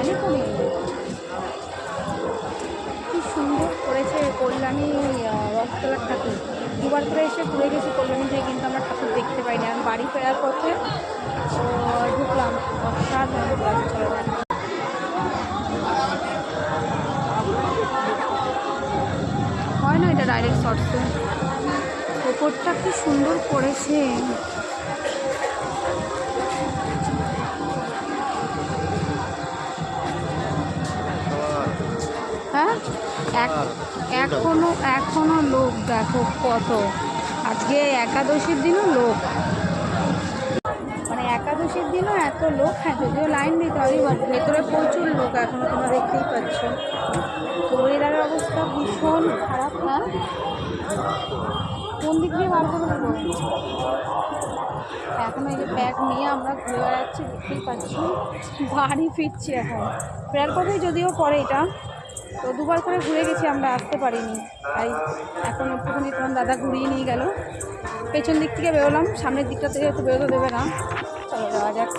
মনে করি কি সুন্দর করেছে কল্যাণী রথতলার ঠাকুর। দুবার করে এসে ঘুরে গেছি কল্যাণী থেকে, কিন্তু আমরা ঠাকুর দেখতে পাইনি। আমি বাড়ি ফেরার পথে ঢুকলাম, অসাধারণ লাগছিল। হয় না এটা ডাইরেক্ট শর্টসে? ওপরটা কি সুন্দর করেছে। হ্যাঁ, এখনো লোক দেখো কত। আজকে একাদশীর দিনও লোক, মানে একাদশীর দিনও এত লোক। হ্যাঁ, যদিও লাইন দিতে হবে, বাট ভেতরে প্রচুর লোক এখনো, তোমরা দেখতেই পাচ্ছ। তো ওয়েদারের অবস্থা ভীষণ খারাপ। হ্যাঁ, কোন দিক দিয়ে বার করে দেবো? এখন এই যে ব্যাগ নিয়ে আমরা ঘুরে বেড়াচ্ছি, দেখতেই পাচ্ছি। বাড়ি ফিরছি এখন, ফেরার পথেই যদিও পরে এটা। তো দুবার করে ঘুরে গেছি, আমরা আসতে পারিনি। তাই এখন একটুখানি তোমার দাদা ঘুরিয়ে নিয়ে গেল। পেছন দিক থেকে বেরোলাম, সামনের দিকটা থেকে হয়তো বেরোতে দেবে না। চলো যাওয়া যাক।